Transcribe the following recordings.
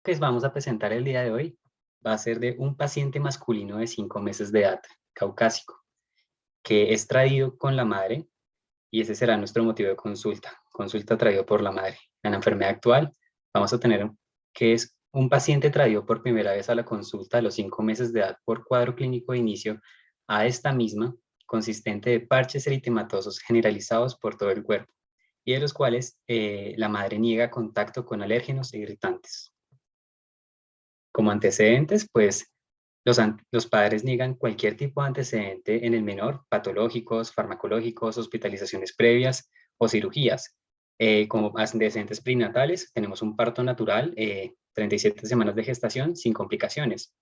Que vamos a presentar el día de hoy va a ser de un paciente masculino de 5 meses de edad, caucásico, que es traído con la madre y ese será nuestro motivo de consulta traído por la madre. En la enfermedad actual vamos a tener que es un paciente traído por primera vez a la consulta a los 5 meses de edad por cuadro clínico de inicio a esta misma, consistente de parches eritematosos generalizados por todo el cuerpo y de los cuales la madre niega contacto con alérgenos e irritantes. Como antecedentes, pues los padres niegan cualquier tipo de antecedente en el menor, patológicos, farmacológicos, hospitalizaciones previas o cirugías. Como antecedentes prenatales, tenemos un parto natural, 37 semanas de gestación sin complicaciones.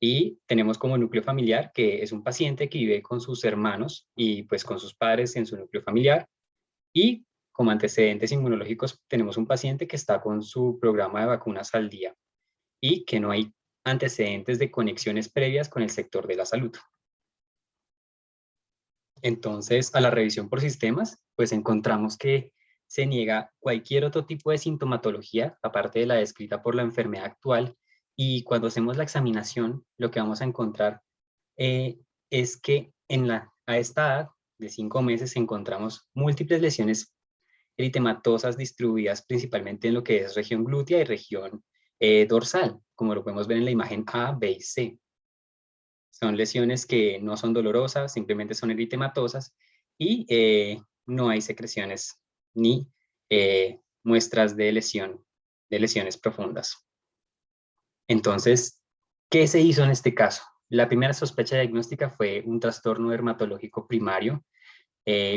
Y tenemos como núcleo familiar que es un paciente que vive con sus hermanos y pues con sus padres en su núcleo familiar. Y como antecedentes inmunológicos tenemos un paciente que está con su programa de vacunas al día y que no hay antecedentes de conexiones previas con el sector de la salud. Entonces, a la revisión por sistemas, pues encontramos que se niega cualquier otro tipo de sintomatología, aparte de la descrita por la enfermedad actual, y cuando hacemos la examinación, lo que vamos a encontrar es que a esta edad de 5 meses encontramos múltiples lesiones eritematosas distribuidas principalmente en lo que es región glútea y región dorsal, como lo podemos ver en la imagen A, B y C. Son lesiones que no son dolorosas, simplemente son eritematosas y no hay secreciones ni muestras de lesiones profundas. Entonces, ¿qué se hizo en este caso? La primera sospecha diagnóstica fue un trastorno dermatológico primario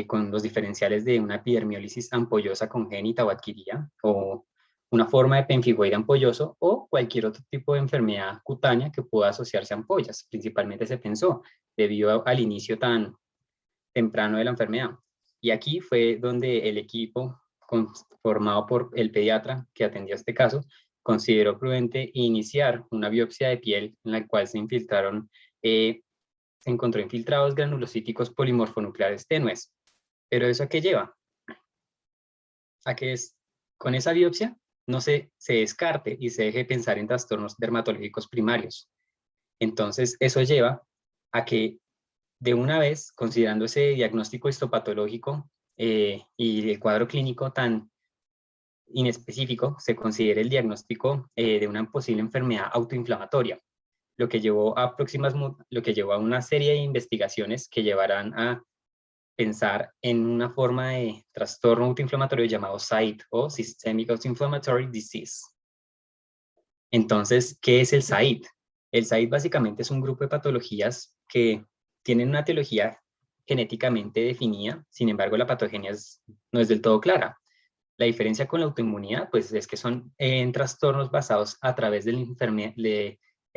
con los diferenciales de una epidermiolisis ampollosa congénita o adquirida, o una forma de pemfigoide ampolloso, o cualquier otro tipo de enfermedad cutánea que pueda asociarse a ampollas. Principalmente se pensó debido al inicio tan temprano de la enfermedad. Y aquí fue donde el equipo formado por el pediatra que atendía este caso consideró prudente iniciar una biopsia de piel en la cual se encontró infiltrados granulocíticos polimorfonucleares tenues. ¿Pero eso a qué lleva? A que con esa biopsia no se descarte y se deje pensar en trastornos dermatológicos primarios. Entonces, eso lleva a que de una vez, considerando ese diagnóstico histopatológico y el cuadro clínico tan inespecífico, se considere el diagnóstico de una posible enfermedad autoinflamatoria, lo que llevó a una serie de investigaciones que llevarán a pensar en una forma de trastorno autoinflamatorio llamado SIDE o Systemic Autoinflammatory Disease. Entonces, ¿qué es el SIDE? El SIDE básicamente es un grupo de patologías que tienen una etiología genéticamente definida, sin embargo la patogenia no es del todo clara. La diferencia con la autoinmunidad, pues es que son trastornos basados a través del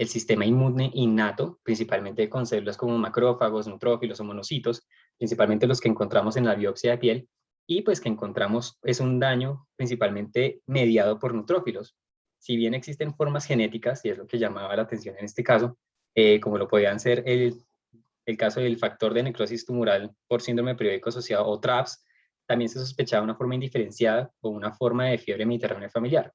sistema inmune innato, principalmente con células como macrófagos, neutrófilos o monocitos, principalmente los que encontramos en la biopsia de piel, y pues que encontramos es un daño principalmente mediado por neutrófilos. Si bien existen formas genéticas, y es lo que llamaba la atención en este caso, como lo podían ser el caso del factor de necrosis tumoral por síndrome periódico asociado o TRAPS, también se sospechaba una forma indiferenciada o una forma de fiebre mediterránea familiar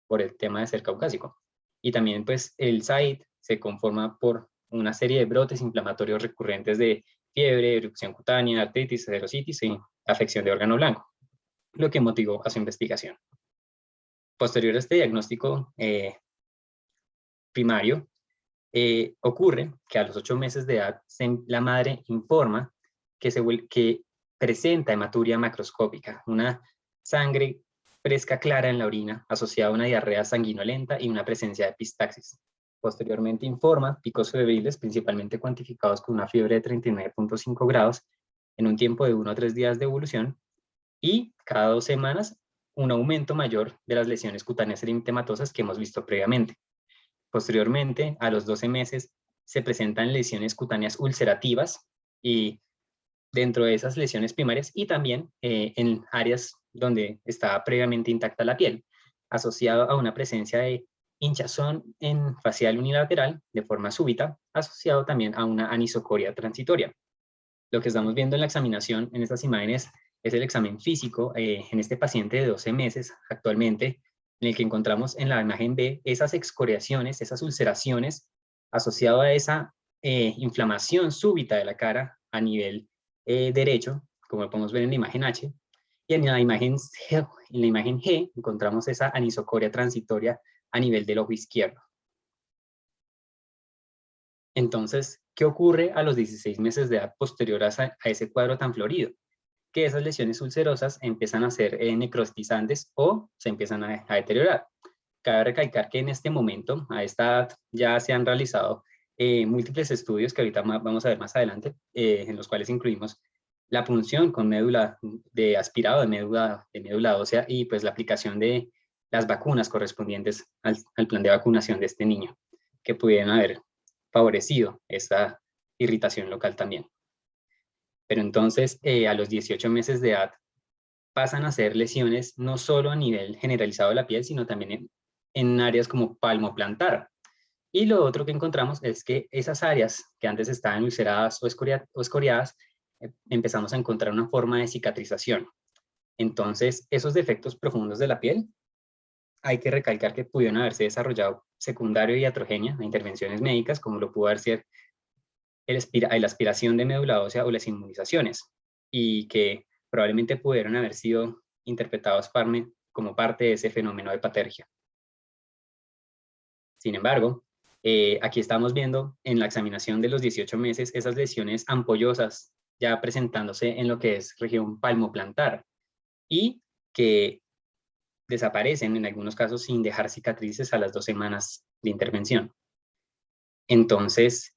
por el tema de ser caucásico. Y también pues el SIDE se conforma por una serie de brotes inflamatorios recurrentes de fiebre, erupción cutánea, artritis, esclerositis y afección de órgano blanco, lo que motivó a su investigación. Posterior a este diagnóstico primario, ocurre que a los 8 meses de edad la madre informa que presenta hematuria macroscópica, una sangre fresca clara en la orina asociada a una diarrea sanguinolenta y una presencia de epistaxis. Posteriormente informa picos febriles, principalmente cuantificados con una fiebre de 39.5 grados en un tiempo de 1 a 3 días de evolución y cada 2 semanas un aumento mayor de las lesiones cutáneas eritematosas que hemos visto previamente. Posteriormente, a los 12 meses, se presentan lesiones cutáneas ulcerativas y dentro de esas lesiones primarias y también en áreas donde estaba previamente intacta la piel, asociado a una presencia de hinchazón en facial unilateral de forma súbita, asociado también a una anisocoria transitoria. Lo que estamos viendo en la examinación en estas imágenes es el examen físico en este paciente de 12 meses actualmente, en el que encontramos en la imagen B esas excoriaciones, esas ulceraciones asociadas a esa inflamación súbita de la cara a nivel derecho, como lo podemos ver en la imagen H, y en la imagen G encontramos esa anisocoria transitoria a nivel del ojo izquierdo. Entonces, ¿qué ocurre a los 16 meses de edad posterior a ese cuadro tan florido? Que esas lesiones ulcerosas empiezan a ser necrotizantes o se empiezan a deteriorar. Cabe recalcar que en este momento, a esta edad, ya se han realizado múltiples estudios que ahorita vamos a ver más adelante, en los cuales incluimos la punción con médula de aspirado de médula ósea y pues la aplicación de las vacunas correspondientes al plan de vacunación de este niño, que pudieran haber favorecido esta irritación local también. Pero entonces, a los 18 meses de edad, pasan a ser lesiones no solo a nivel generalizado de la piel, sino también en áreas como palmoplantar. Y lo otro que encontramos es que esas áreas que antes estaban ulceradas o escoriadas, empezamos a encontrar una forma de cicatrización. Entonces, esos defectos profundos de la piel, hay que recalcar que pudieron haberse desarrollado secundario y iatrogenia a intervenciones médicas, como lo pudo haber sido la aspiración de médula ósea o las inmunizaciones, y que probablemente pudieron haber sido interpretados como parte de ese fenómeno de patergia. Sin embargo, aquí estamos viendo en la examinación de los 18 meses esas lesiones ampollosas ya presentándose en lo que es región palmoplantar y que desaparecen en algunos casos sin dejar cicatrices a las 2 semanas de intervención. Entonces,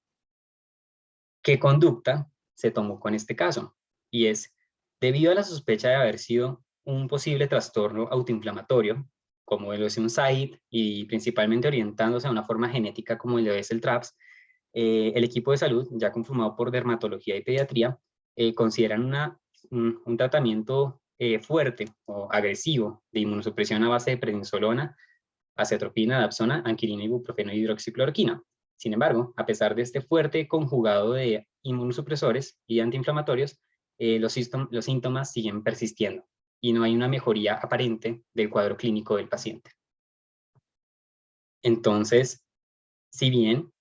¿qué conducta se tomó con este caso? Y es, debido a la sospecha de haber sido un posible trastorno autoinflamatorio, como lo es un SAID, y principalmente orientándose a una forma genética como lo es el TRAPS, el equipo de salud, ya conformado por dermatología y pediatría, consideran un tratamiento fuerte o agresivo de inmunosupresión a base de prednisolona, acetropina, dapsona, anquilina, ibuprofeno y hidroxicloroquina. Sin embargo, a pesar de este fuerte conjugado de inmunosupresores y antiinflamatorios, los síntomas siguen persistiendo y no hay una mejoría aparente del cuadro clínico del paciente. Entonces, si bien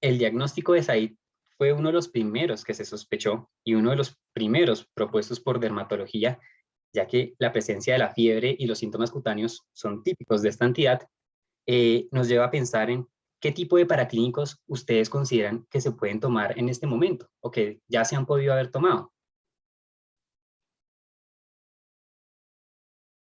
el diagnóstico de SAID fue uno de los primeros que se sospechó y uno de los primeros propuestos por dermatología, ya que la presencia de la fiebre y los síntomas cutáneos son típicos de esta entidad, nos lleva a pensar en qué tipo de paraclínicos ustedes consideran que se pueden tomar en este momento o que ya se han podido haber tomado.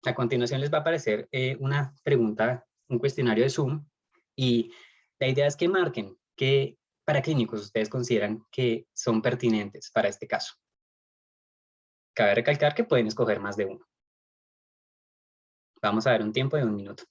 A continuación les va a aparecer una pregunta, un cuestionario de Zoom, y la idea es que marquen qué paraclínicos ustedes consideran que son pertinentes para este caso. Cabe recalcar que pueden escoger más de uno. Vamos a ver un tiempo de 1 minuto.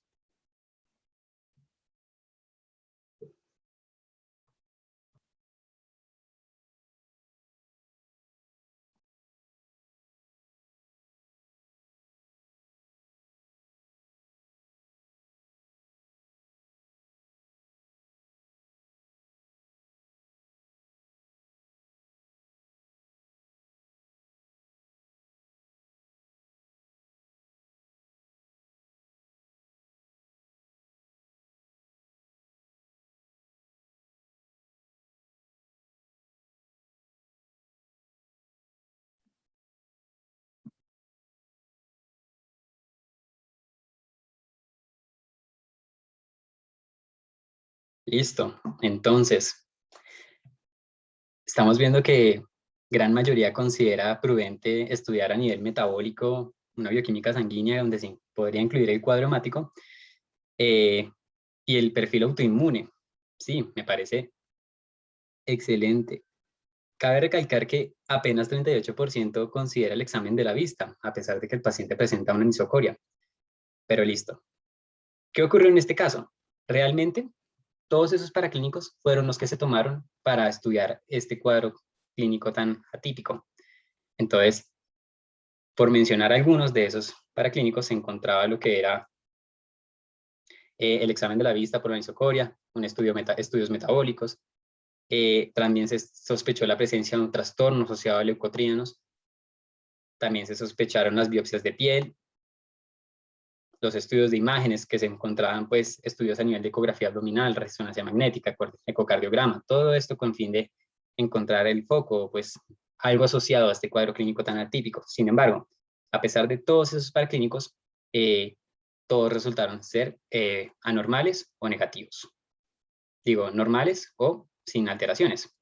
Listo. Entonces, estamos viendo que gran mayoría considera prudente estudiar a nivel metabólico una bioquímica sanguínea donde se podría incluir el cuadro hemático y el perfil autoinmune. Sí, me parece excelente. Cabe recalcar que apenas 38% considera el examen de la vista, a pesar de que el paciente presenta una anisocoria. Pero listo. ¿Qué ocurrió en este caso? Realmente, todos esos paraclínicos fueron los que se tomaron para estudiar este cuadro clínico tan atípico. Entonces, por mencionar algunos de esos paraclínicos, se encontraba lo que era el examen de la vista por la anisocoria, estudios metabólicos. También se sospechó la presencia de un trastorno asociado a leucotrienos. También se sospecharon las biopsias de piel, los estudios de imágenes que se encontraban, pues, estudios a nivel de ecografía abdominal, resonancia magnética, ecocardiograma, todo esto con fin de encontrar el foco, pues, algo asociado a este cuadro clínico tan atípico. Sin embargo, a pesar de todos esos paraclínicos, todos resultaron ser anormales o negativos. Digo, normales o sin alteraciones.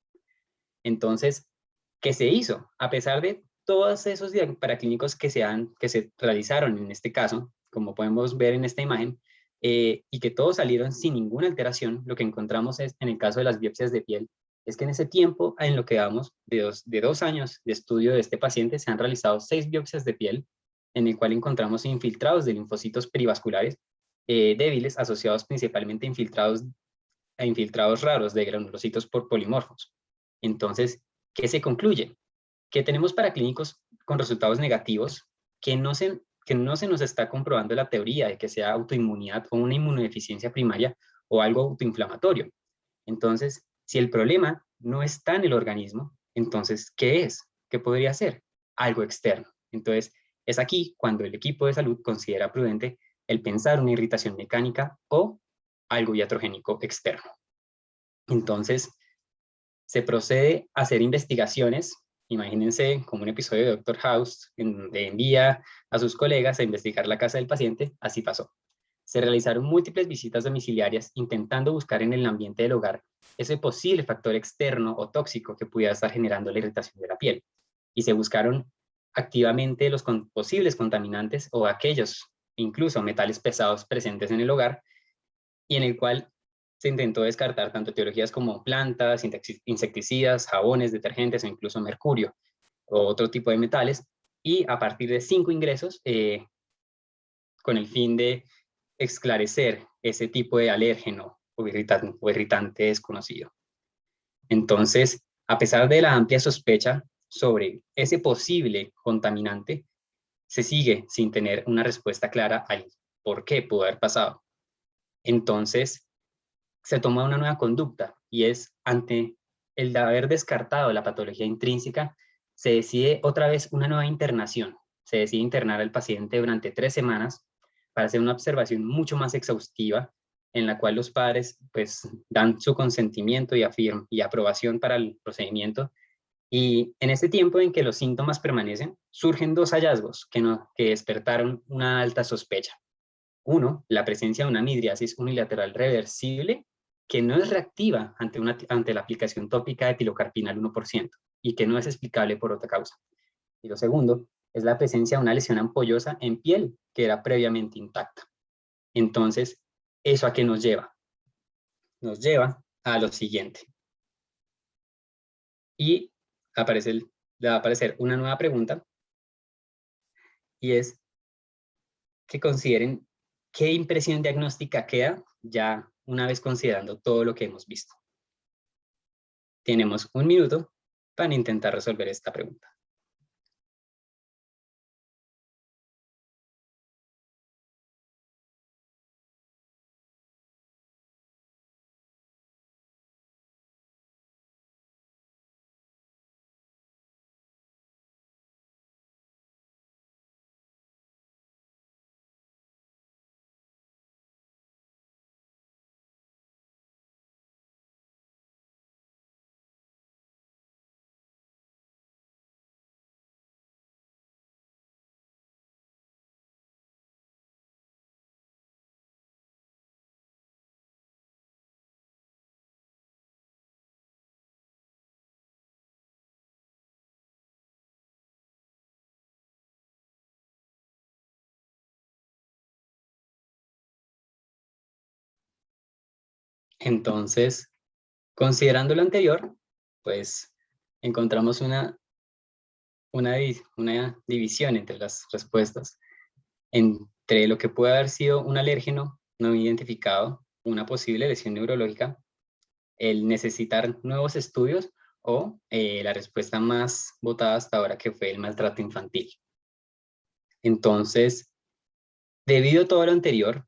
Entonces, ¿qué se hizo? A pesar de todos esos paraclínicos que se realizaron en este caso, como podemos ver en esta imagen, y que todos salieron sin ninguna alteración, lo que encontramos es, en el caso de las biopsias de piel, es que en ese tiempo en lo que damos de dos años de estudio de este paciente, se han realizado 6 biopsias de piel, en el cual encontramos infiltrados de linfocitos perivasculares débiles, asociados principalmente a infiltrados raros de granulocitos por polimorfos. Entonces, ¿qué se concluye? Que tenemos paraclínicos con resultados negativos que no se nos está comprobando la teoría de que sea autoinmunidad o una inmunodeficiencia primaria o algo autoinflamatorio. Entonces, si el problema no está en el organismo, entonces, ¿qué es? ¿Qué podría ser? Algo externo. Entonces, es aquí cuando el equipo de salud considera prudente el pensar una irritación mecánica o algo iatrogénico externo. Entonces, se procede a hacer investigaciones. Imagínense como un episodio de Doctor House, en donde envía a sus colegas a investigar la casa del paciente. Así pasó. Se realizaron múltiples visitas domiciliarias intentando buscar en el ambiente del hogar ese posible factor externo o tóxico que pudiera estar generando la irritación de la piel. Y se buscaron activamente los posibles contaminantes o aquellos, incluso metales pesados presentes en el hogar, y en el cual se intentó descartar tanto etiologías como plantas, insecticidas, jabones, detergentes o incluso mercurio o otro tipo de metales, y a partir de 5 ingresos, con el fin de esclarecer ese tipo de alérgeno o irritante desconocido. Entonces, a pesar de la amplia sospecha sobre ese posible contaminante, se sigue sin tener una respuesta clara al por qué pudo haber pasado. Entonces, se toma una nueva conducta y es ante el de haber descartado la patología intrínseca, se decide otra vez una nueva internación. Se decide internar al paciente durante 3 semanas para hacer una observación mucho más exhaustiva en la cual los padres pues dan su consentimiento y aprobación para el procedimiento. Y en este tiempo en que los síntomas permanecen, surgen 2 hallazgos que despertaron una alta sospecha. Uno, la presencia de una midriasis unilateral reversible que no es reactiva ante la aplicación tópica de tilocarpina al 1% y que no es explicable por otra causa. Y lo segundo es la presencia de una lesión ampollosa en piel que era previamente intacta. Entonces, ¿eso a qué nos lleva? Nos lleva a lo siguiente. Y le va a aparecer una nueva pregunta y es que consideren qué impresión diagnóstica queda ya una vez considerando todo lo que hemos visto. Tenemos 1 minuto para intentar resolver esta pregunta. Entonces, considerando lo anterior, pues encontramos una división entre las respuestas, entre lo que puede haber sido un alérgeno no identificado, una posible lesión neurológica, el necesitar nuevos estudios o la respuesta más votada hasta ahora que fue el maltrato infantil. Entonces, debido a todo lo anterior,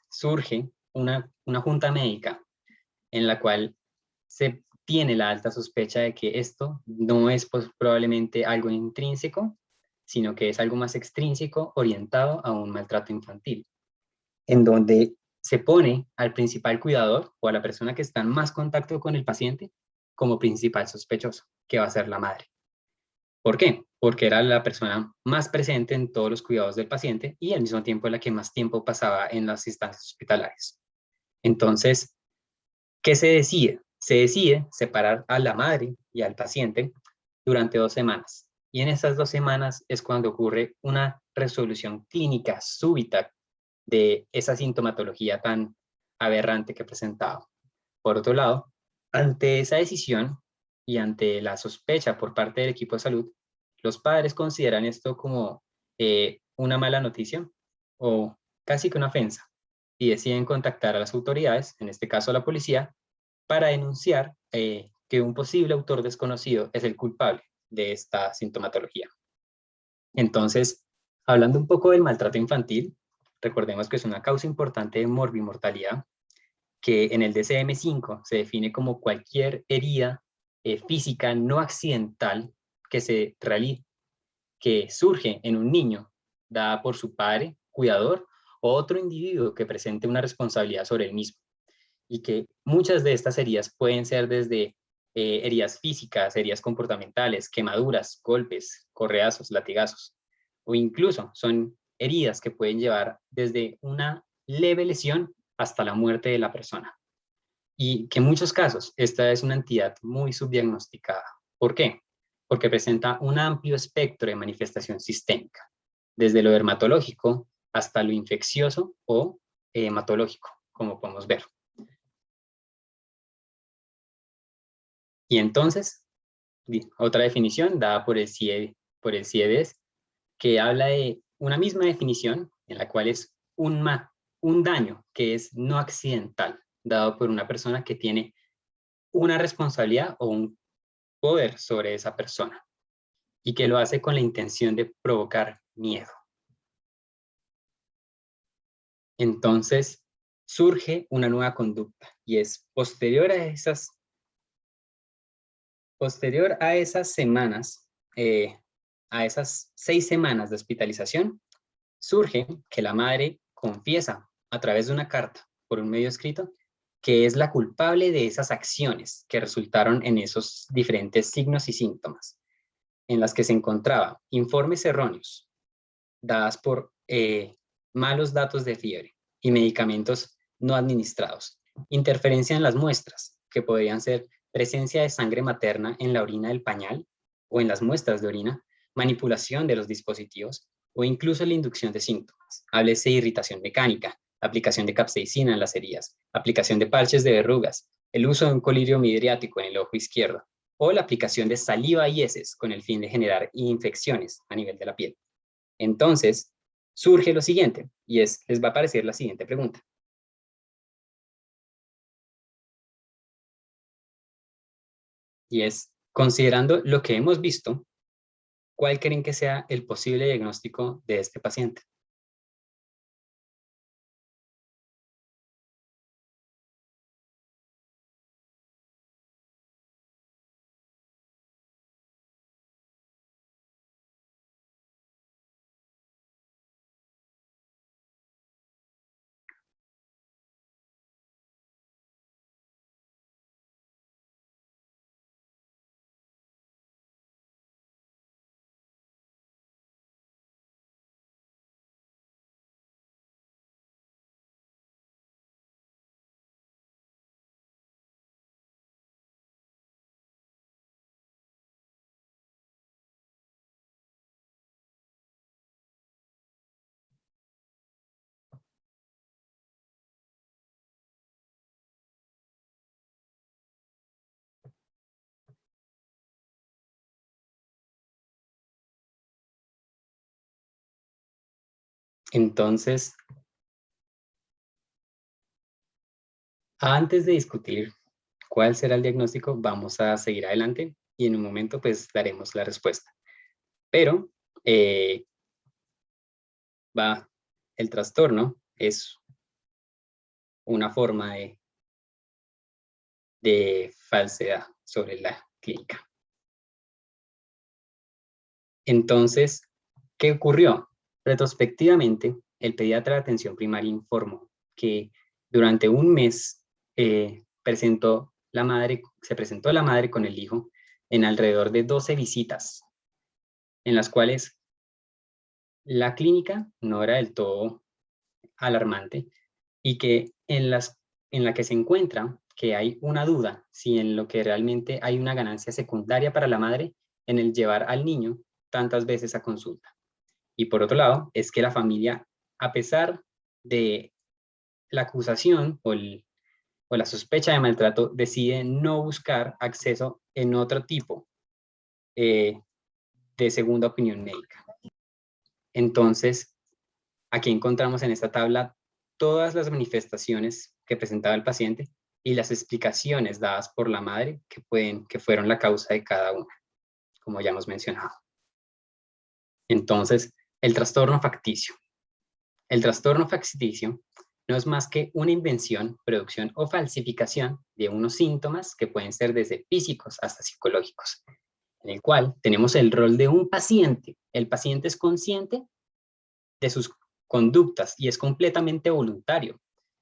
surge una junta médica en la cual se tiene la alta sospecha de que esto no es probablemente algo intrínseco, sino que es algo más extrínseco orientado a un maltrato infantil, en donde se pone al principal cuidador o a la persona que está en más contacto con el paciente como principal sospechoso, que va a ser la madre. ¿Por qué? Porque era la persona más presente en todos los cuidados del paciente y al mismo tiempo la que más tiempo pasaba en las instancias hospitalarias. Entonces, ¿qué se decide? Se decide separar a la madre y al paciente durante 2 semanas. Y en esas 2 semanas es cuando ocurre una resolución clínica súbita de esa sintomatología tan aberrante que presentaba. Por otro lado, ante esa decisión y ante la sospecha por parte del equipo de salud, los padres consideran esto como una mala noticia o casi que una ofensa y deciden contactar a las autoridades, en este caso a la policía, para denunciar que un posible autor desconocido es el culpable de esta sintomatología. Entonces, hablando un poco del maltrato infantil, recordemos que es una causa importante de morbimortalidad, que en el DCM-5 se define como cualquier herida física no accidental que surge en un niño, dada por su padre, cuidador o otro individuo que presente una responsabilidad sobre el mismo. Y que muchas de estas heridas pueden ser desde heridas físicas, heridas comportamentales, quemaduras, golpes, correazos, latigazos, o incluso son heridas que pueden llevar desde una leve lesión hasta la muerte de la persona. Y que en muchos casos esta es una entidad muy subdiagnosticada. ¿Por qué? Porque presenta un amplio espectro de manifestación sistémica, desde lo dermatológico hasta lo infeccioso o hematológico, como podemos ver. Y entonces, otra definición dada por el CIEDES, que habla de una misma definición en la cual es un daño que es no accidental, dado por una persona que tiene una responsabilidad o un poder sobre esa persona y que lo hace con la intención de provocar miedo. Entonces, surge una nueva conducta y es posterior a esas semanas, a esas 6 semanas de hospitalización, surge que la madre confiesa a través de una carta por un medio escrito que es la culpable de esas acciones que resultaron en esos diferentes signos y síntomas, en las que se encontraba informes erróneos dadas por malos datos de fiebre y medicamentos no administrados, interferencia en las muestras, que podrían ser presencia de sangre materna en la orina del pañal o en las muestras de orina, manipulación de los dispositivos o incluso la inducción de síntomas. Háblese de irritación mecánica, aplicación de capsaicina en las heridas, aplicación de parches de verrugas, el uso de un colirio midriático en el ojo izquierdo o la aplicación de saliva y heces con el fin de generar infecciones a nivel de la piel. Entonces, surge lo siguiente, y les va a aparecer la siguiente pregunta. Y es, considerando lo que hemos visto, ¿cuál creen que sea el posible diagnóstico de este paciente? Entonces, antes de discutir cuál será el diagnóstico, vamos a seguir adelante y en un momento pues daremos la respuesta. Pero eh, el trastorno es una forma de falsedad sobre la clínica. Entonces, ¿Qué ocurrió? Retrospectivamente, el pediatra de atención primaria informó que durante un mes se presentó la madre con el hijo en alrededor de 12 visitas, en las cuales la clínica no era del todo alarmante y que en la que se encuentra que hay una duda si en lo que realmente hay una ganancia secundaria para la madre en el llevar al niño tantas veces a consulta. Y por otro lado, es que la familia, a pesar de la acusación o la sospecha de maltrato, decide no buscar acceso en otro tipo eh, de segunda opinión médica. Entonces, aquí encontramos en esta tabla todas las manifestaciones que presentaba el paciente y las explicaciones dadas por la madre que fueron la causa de cada una, como ya hemos mencionado. Entonces, el trastorno facticio. El trastorno facticio no es más que una invención, producción o falsificación de unos síntomas que pueden ser desde físicos hasta psicológicos, en el cual tenemos el rol de un paciente. El paciente es consciente de sus conductas y es completamente voluntario.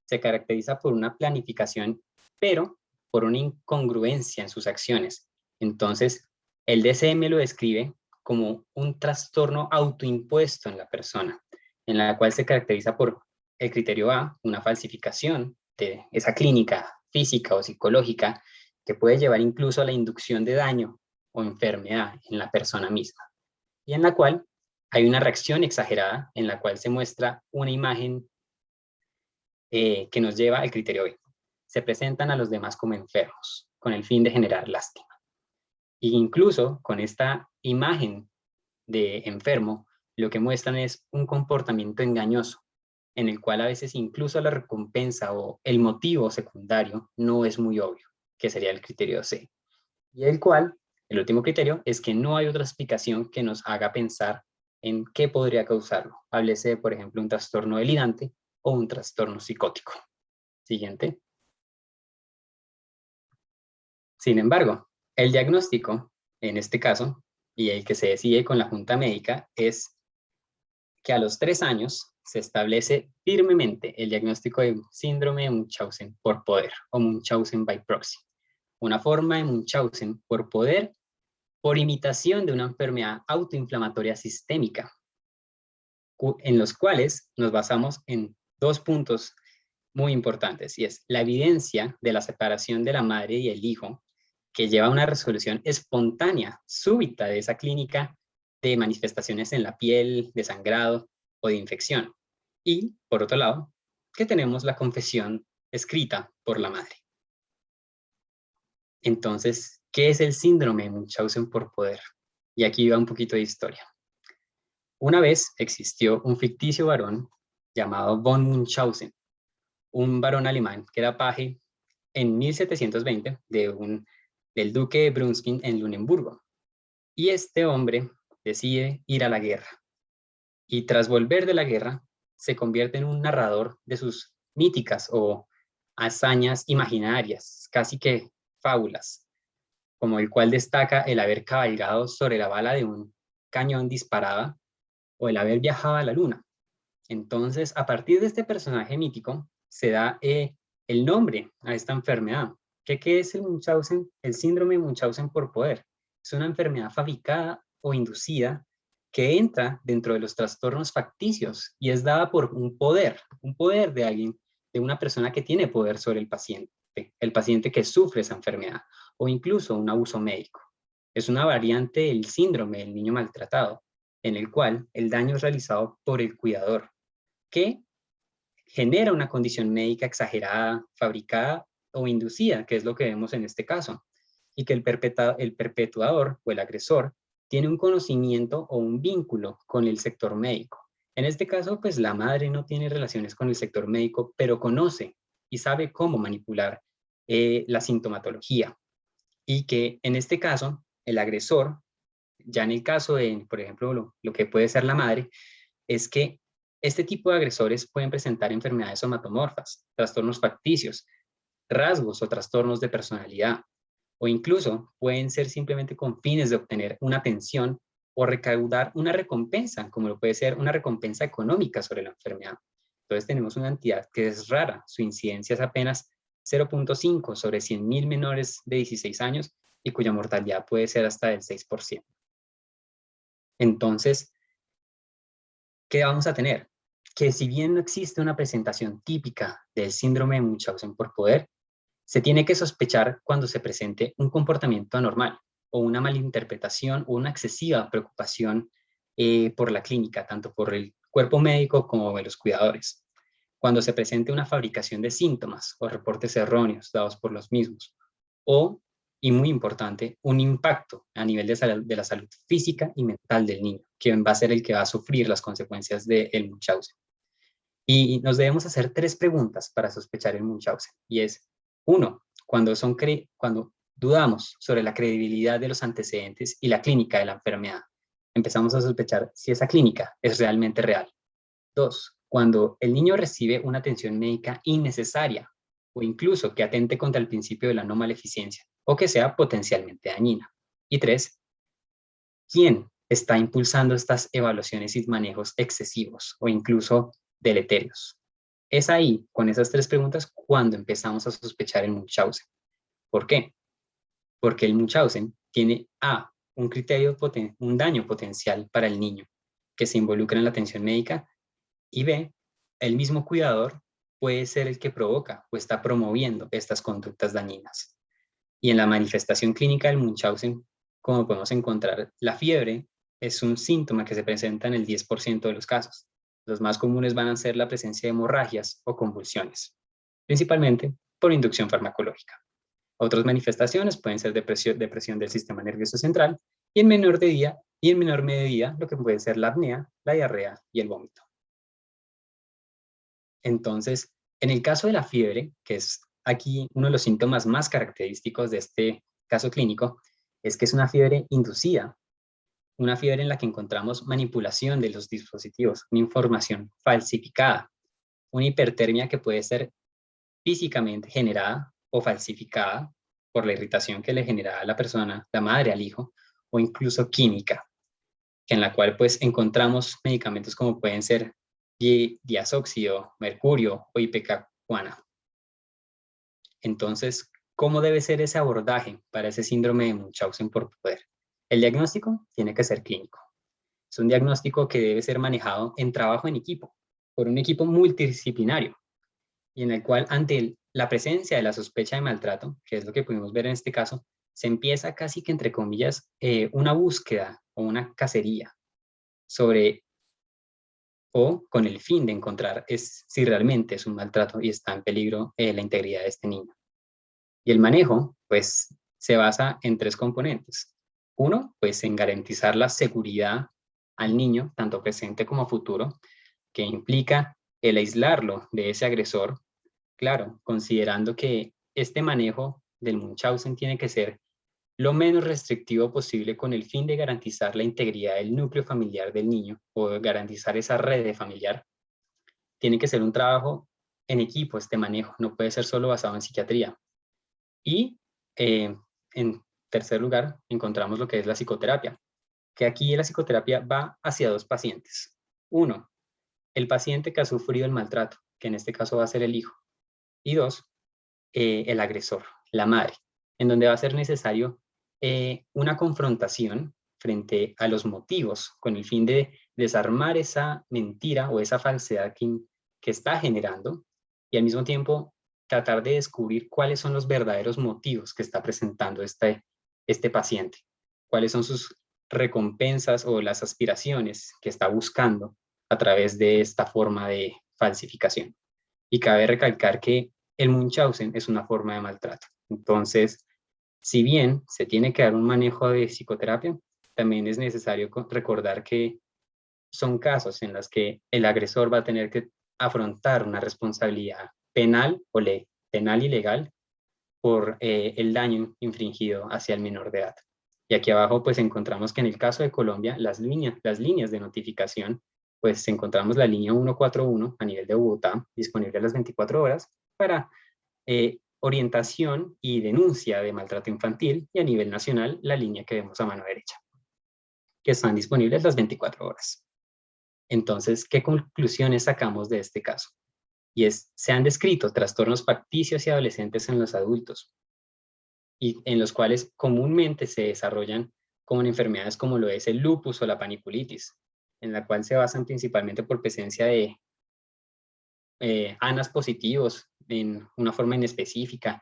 Se caracteriza por una planificación, pero por una incongruencia en sus acciones. Entonces, el DSM lo describe como un trastorno autoimpuesto en la persona, en la cual se caracteriza por el criterio A, una falsificación de esa clínica física o psicológica que puede llevar incluso a la inducción de daño o enfermedad en la persona misma, y en la cual hay una reacción exagerada en la cual se muestra una imagen que nos lleva al criterio B. Se presentan a los demás como enfermos, con el fin de generar lástima. E incluso con esta imagen de enfermo, lo que muestran es un comportamiento engañoso, en el cual a veces incluso la recompensa o el motivo secundario no es muy obvio, que sería el criterio C. Y el cual, el último criterio, es que no hay otra explicación que nos haga pensar en qué podría causarlo. Háblese, por ejemplo, un trastorno delirante o un trastorno psicótico. Siguiente. Sin embargo, el diagnóstico, en este caso, y el que se decide con la junta médica, es que a los 3 años se establece firmemente el diagnóstico de síndrome de Munchausen por poder o Munchausen by proxy, una forma de Munchausen por poder por imitación de una enfermedad autoinflamatoria sistémica, en los cuales nos basamos en 2 puntos muy importantes, y es la evidencia de la separación de la madre y el hijo, que lleva a una resolución espontánea, súbita de esa clínica de manifestaciones en la piel, de sangrado o de infección. Y, por otro lado, que tenemos la confesión escrita por la madre. Entonces, ¿qué es el síndrome de Munchausen por poder? Y aquí va un poquito de historia. Una vez existió un ficticio varón llamado von Munchausen, un varón alemán que era paje en 1720 del duque de Brunswick en Luneburgo. Y este hombre decide ir a la guerra. Y tras volver de la guerra, se convierte en un narrador de sus míticas o hazañas imaginarias, casi que fábulas, como el cual destaca el haber cabalgado sobre la bala de un cañón disparada o el haber viajado a la luna. Entonces, a partir de este personaje mítico, se da el nombre a esta enfermedad. ¿Qué es el Munchausen? El síndrome de Munchausen por poder. Es una enfermedad fabricada o inducida que entra dentro de los trastornos facticios y es dada por un poder de alguien, de una persona que tiene poder sobre el paciente que sufre esa enfermedad, o incluso un abuso médico. Es una variante del síndrome del niño maltratado, en el cual el daño es realizado por el cuidador, que genera una condición médica exagerada, fabricada o inducida, que es lo que vemos en este caso, y que el perpetuador o el agresor tiene un conocimiento o un vínculo con el sector médico. En este caso, pues la madre no tiene relaciones con el sector médico, pero conoce y sabe cómo manipular la sintomatología. Y que en este caso, el agresor, ya en el caso de, por ejemplo, lo que puede ser la madre, es que este tipo de agresores pueden presentar enfermedades somatomorfas, trastornos facticios, rasgos o trastornos de personalidad, o incluso pueden ser simplemente con fines de obtener una atención o recaudar una recompensa, como lo puede ser una recompensa económica sobre la enfermedad. Entonces tenemos una entidad que es rara, su incidencia es apenas 0.5 sobre 100.000 menores de 16 años y cuya mortalidad puede ser hasta del 6%. Entonces, ¿qué vamos a tener? Que si bien no existe una presentación típica del síndrome de Munchausen por poder, se tiene que sospechar cuando se presente un comportamiento anormal o una malinterpretación o una excesiva preocupación por la clínica, tanto por el cuerpo médico como de los cuidadores. Cuando se presente una fabricación de síntomas o reportes erróneos dados por los mismos, o, y muy importante, un impacto a nivel de la salud física y mental del niño, quien va a ser el que va a sufrir las consecuencias del Munchausen. Y nos debemos hacer 3 preguntas para sospechar el Munchausen, y es, 1, cuando dudamos sobre la credibilidad de los antecedentes y la clínica de la enfermedad, empezamos a sospechar si esa clínica es realmente real. 2, cuando el niño recibe una atención médica innecesaria o incluso que atente contra el principio de la no maleficencia o que sea potencialmente dañina. Y 3, ¿quién está impulsando estas evaluaciones y manejos excesivos o incluso deleterios? Es ahí, con esas 3 preguntas, cuando empezamos a sospechar el Munchausen. ¿Por qué? Porque el Munchausen tiene A, un daño potencial para el niño que se involucra en la atención médica, y B, el mismo cuidador puede ser el que provoca o está promoviendo estas conductas dañinas. Y en la manifestación clínica del Munchausen, como podemos encontrar, la fiebre es un síntoma que se presenta en el 10% de los casos. Los más comunes van a ser la presencia de hemorragias o convulsiones, principalmente por inducción farmacológica. Otras manifestaciones pueden ser depresión del sistema nervioso central y en menor medida lo que puede ser la apnea, la diarrea y el vómito. Entonces, en el caso de la fiebre, que es aquí uno de los síntomas más característicos de este caso clínico, es que es una fiebre inducida, una fiebre en la que encontramos manipulación de los dispositivos, una información falsificada, una hipertermia que puede ser físicamente generada o falsificada por la irritación que le genera a la persona, la madre al hijo, o incluso química, en la cual pues encontramos medicamentos como pueden ser diazóxido, mercurio o ipecacuana. Entonces, ¿cómo debe ser ese abordaje para ese síndrome de Munchausen por poder? El diagnóstico tiene que ser clínico. Es un diagnóstico que debe ser manejado en trabajo en equipo, por un equipo multidisciplinario, y en el cual ante la presencia de la sospecha de maltrato, que es lo que pudimos ver en este caso, se empieza casi que entre comillas una búsqueda o una cacería sobre o con el fin de encontrar si realmente es un maltrato y está en peligro la integridad de este niño. Y el manejo, pues, se basa en 3 componentes. Uno, pues, en garantizar la seguridad al niño, tanto presente como futuro, que implica el aislarlo de ese agresor, claro, considerando que este manejo del Munchausen tiene que ser lo menos restrictivo posible con el fin de garantizar la integridad del núcleo familiar del niño o garantizar esa red de familiar. Tiene que ser un trabajo en equipo este manejo, no puede ser solo basado en psiquiatría. Y en tercer lugar, encontramos lo que es la psicoterapia, que aquí la psicoterapia va hacia 2 pacientes. Uno, el paciente que ha sufrido el maltrato, que en este caso va a ser el hijo. Y 2, el agresor, la madre, en donde va a ser necesario una confrontación frente a los motivos con el fin de desarmar esa mentira o esa falsedad que está generando y al mismo tiempo tratar de descubrir cuáles son los verdaderos motivos que está presentando este paciente, cuáles son sus recompensas o las aspiraciones que está buscando a través de esta forma de falsificación. Y cabe recalcar que el Munchausen es una forma de maltrato. Entonces, si bien se tiene que dar un manejo de psicoterapia, también es necesario recordar que son casos en los que el agresor va a tener que afrontar una responsabilidad penal o penal y legal por el daño infringido hacia el menor de edad. Y aquí abajo pues encontramos que en el caso de Colombia las líneas de notificación, pues encontramos la línea 141 a nivel de Bogotá, disponible a las 24 horas para orientación y denuncia de maltrato infantil, y a nivel nacional la línea que vemos a mano derecha. que están disponibles las 24 horas. Entonces, ¿qué conclusiones sacamos de este caso? Y se han descrito trastornos facticios y adolescentes en los adultos, y en los cuales comúnmente se desarrollan como en enfermedades como lo es el lupus o la paniculitis, en la cual se basan principalmente por presencia de ANAs positivos en una forma inespecífica,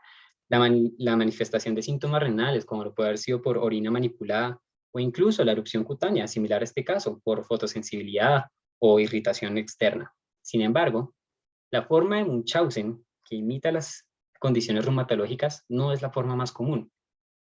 la manifestación de síntomas renales, como lo puede haber sido por orina manipulada, o incluso la erupción cutánea, similar a este caso, por fotosensibilidad o irritación externa. Sin embargo, la forma de Munchausen, que imita las condiciones reumatológicas, no es la forma más común.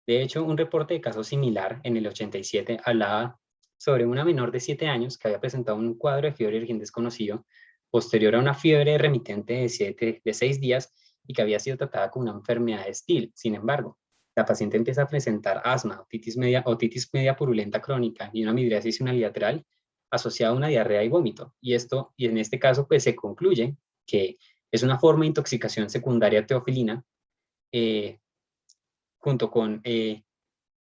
De hecho, un reporte de caso similar en el 87 hablaba sobre una menor de 7 años que había presentado un cuadro de fiebre de origen desconocido posterior a una fiebre remitente de 6 días y que había sido tratada con una enfermedad de Still. Sin embargo, la paciente empieza a presentar asma, otitis media purulenta crónica y una midriasis unilateral asociada a una diarrea y vómito. Y en este caso, pues se concluye que es una forma de intoxicación secundaria teofilina, eh, junto con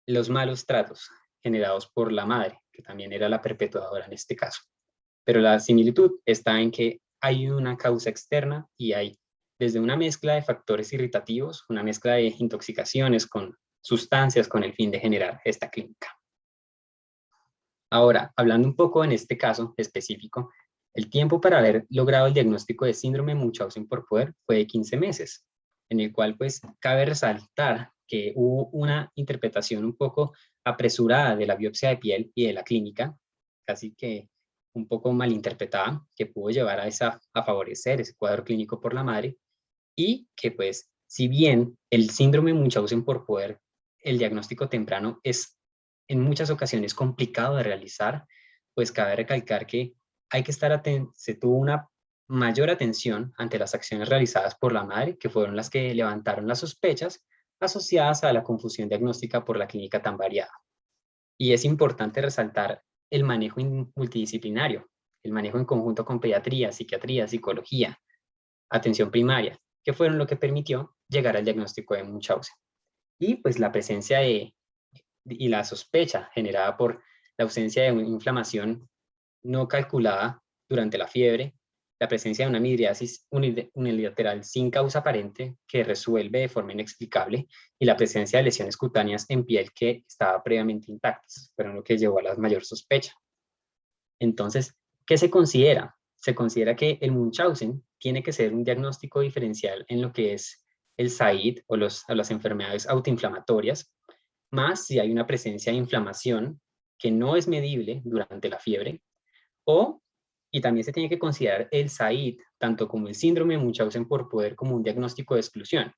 los malos tratos generados por la madre, que también era la perpetuadora en este caso. Pero la similitud está en que hay una causa externa y hay desde una mezcla de factores irritativos, una mezcla de intoxicaciones con sustancias con el fin de generar esta clínica. Ahora, hablando un poco en este caso específico, el tiempo para haber logrado el diagnóstico de síndrome de Munchausen por poder fue de 15 meses, en el cual pues cabe resaltar que hubo una interpretación un poco apresurada de la biopsia de piel y de la clínica, casi que un poco malinterpretada, que pudo llevar a favorecer ese cuadro clínico por la madre, y que pues si bien el síndrome de Munchausen por poder, el diagnóstico temprano es en muchas ocasiones complicado de realizar, pues cabe recalcar que hay que estar atento, se tuvo una mayor atención ante las acciones realizadas por la madre, que fueron las que levantaron las sospechas asociadas a la confusión diagnóstica por la clínica tan variada. Y es importante resaltar el manejo multidisciplinario, el manejo en conjunto con pediatría, psiquiatría, psicología, atención primaria, que fueron lo que permitió llegar al diagnóstico de Munchausen. Y pues la presencia y la sospecha generada por la ausencia de una inflamación no calculada durante la fiebre, la presencia de una midriasis unilateral sin causa aparente que resuelve de forma inexplicable y la presencia de lesiones cutáneas en piel que estaba previamente intactas, fueron lo que llevó a la mayor sospecha. Entonces, ¿qué se considera? Se considera que el Munchausen tiene que ser un diagnóstico diferencial en lo que es el SAID o las enfermedades autoinflamatorias, más si hay una presencia de inflamación que no es medible durante la fiebre, y también se tiene que considerar el SAID, tanto como el síndrome de Munchausen por poder como un diagnóstico de exclusión,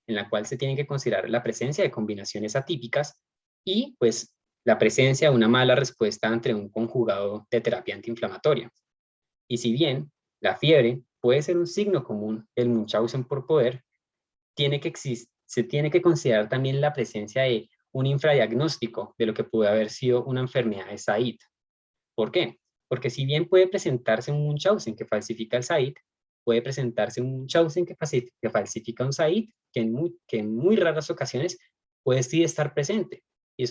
en la cual se tiene que considerar la presencia de combinaciones atípicas y pues la presencia de una mala respuesta ante un conjugado de terapia antiinflamatoria. Y si bien la fiebre puede ser un signo común del Munchausen por poder, se tiene que considerar también la presencia de un infradiagnóstico de lo que puede haber sido una enfermedad de SAID. ¿Por qué? Porque si bien puede presentarse un Munchausen que falsifica el SAID, puede presentarse un Munchausen que falsifica un SAID, que en muy raras ocasiones puede sí estar presente. Y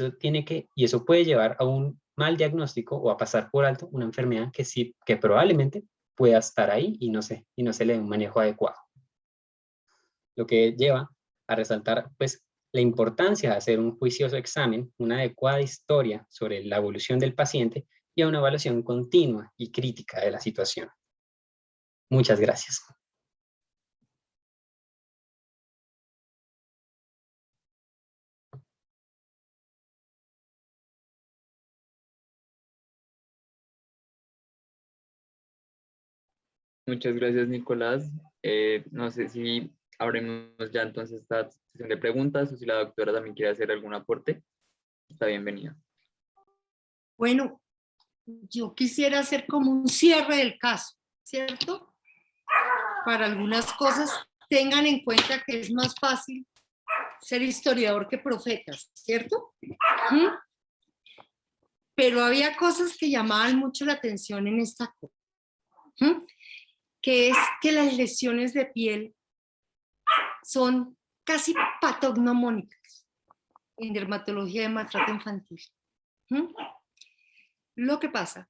eso puede llevar a un mal diagnóstico o a pasar por alto una enfermedad que probablemente pueda estar ahí y no se le dé un manejo adecuado. Lo que lleva a resaltar pues la importancia de hacer un juicioso examen, una adecuada historia sobre la evolución del paciente y a una evaluación continua y crítica de la situación. Muchas gracias. Muchas gracias, Nicolás. No sé si abrimos ya entonces esta sesión de preguntas o si la doctora también quiere hacer algún aporte. Está bienvenida. Bueno, yo quisiera hacer como un cierre del caso, ¿cierto? Para algunas cosas tengan en cuenta que es más fácil ser historiador que profetas, ¿cierto? ¿Mm? Pero había cosas que llamaban mucho la atención en esta cosa, que es que las lesiones de piel son casi patognomónicas en dermatología de maltrato infantil. Lo que pasa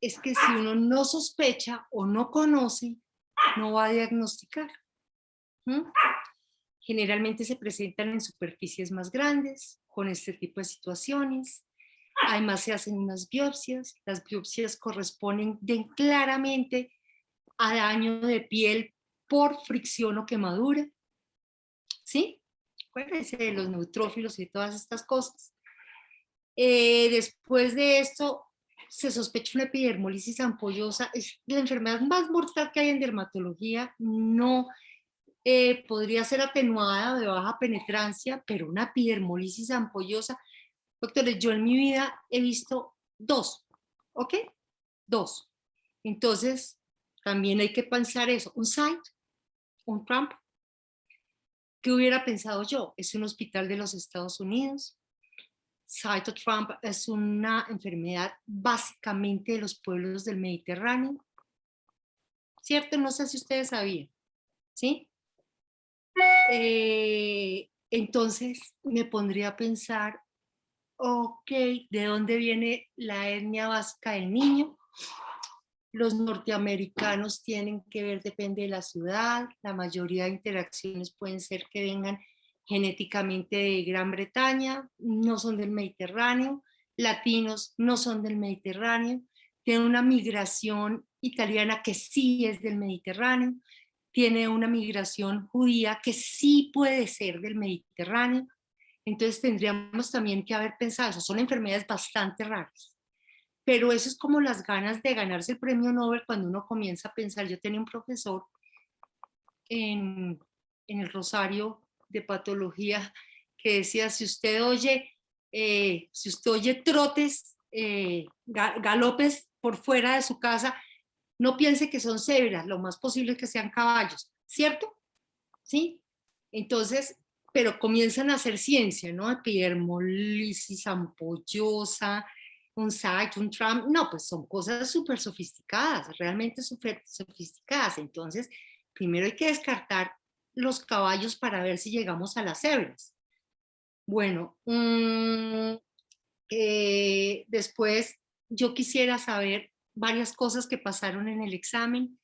es que si uno no sospecha o no conoce, no va a diagnosticar. ¿Mm? Generalmente se presentan en superficies más grandes, con este tipo de situaciones. Además se hacen unas biopsias. Las biopsias corresponden claramente a daño de piel por fricción o quemadura. ¿Sí? Acuérdense de los neutrófilos y todas estas cosas. Después de esto, se sospecha una epidermolisis ampollosa. Es la enfermedad más mortal que hay en dermatología. No podría ser atenuada o de baja penetrancia, pero una epidermolisis ampollosa, doctores, yo en mi vida he visto 2, ¿ok? 2. Entonces, también hay que pensar eso, un site, un Trump. ¿Qué hubiera pensado yo? Es un hospital de los Estados Unidos. Site Trump es una enfermedad básicamente de los pueblos del Mediterráneo. ¿Cierto? No sé si ustedes sabían, ¿sí? Entonces me pondría a pensar, ok, ¿de dónde viene la etnia básica del niño? Los norteamericanos tienen que ver, depende de la ciudad, la mayoría de interacciones pueden ser que vengan genéticamente de Gran Bretaña, no son del Mediterráneo, latinos no son del Mediterráneo, tienen una migración italiana que sí es del Mediterráneo, tiene una migración judía que sí puede ser del Mediterráneo. Entonces tendríamos también que haber pensado eso. Son enfermedades bastante raras. Pero eso es como las ganas de ganarse el premio Nobel cuando uno comienza a pensar. Yo tenía un profesor en el Rosario de patología que decía, si usted oye trotes, galopes por fuera de su casa, no piense que son cebras, lo más posible es que sean caballos, ¿cierto? ¿Sí? Entonces, pero comienzan a hacer ciencia, ¿no? Epidermolisis ampollosa, un site, un Trump, no, pues son cosas súper sofisticadas, realmente súper sofisticadas. Entonces, primero hay que descartar los caballos para ver si llegamos a las cebras. Bueno, después yo quisiera saber varias cosas que pasaron en el examen.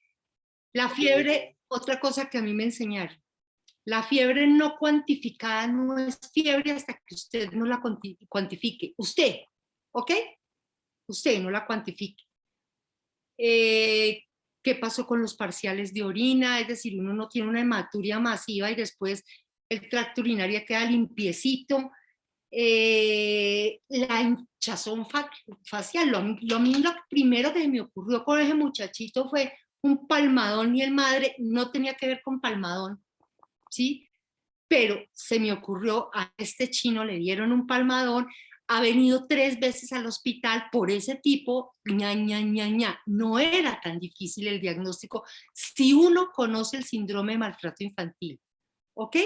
La fiebre, otra cosa que a mí me enseñaron, la fiebre no cuantificada no es fiebre hasta que usted no la cuantifique. Usted, ¿ok? Usted no la cuantifique. ¿Qué pasó con los parciales de orina? Es decir, uno no tiene una hematuria masiva y después el tracto urinario queda limpiecito. La hinchazón facial. Lo primero que me ocurrió con ese muchachito fue un palmadón y el madre no tenía que ver con palmadón, ¿sí? Pero se me ocurrió, a este chino le dieron un palmadón, ha venido 3 veces al hospital por ese tipo, no era tan difícil el diagnóstico si uno conoce el síndrome de maltrato infantil, ¿ok?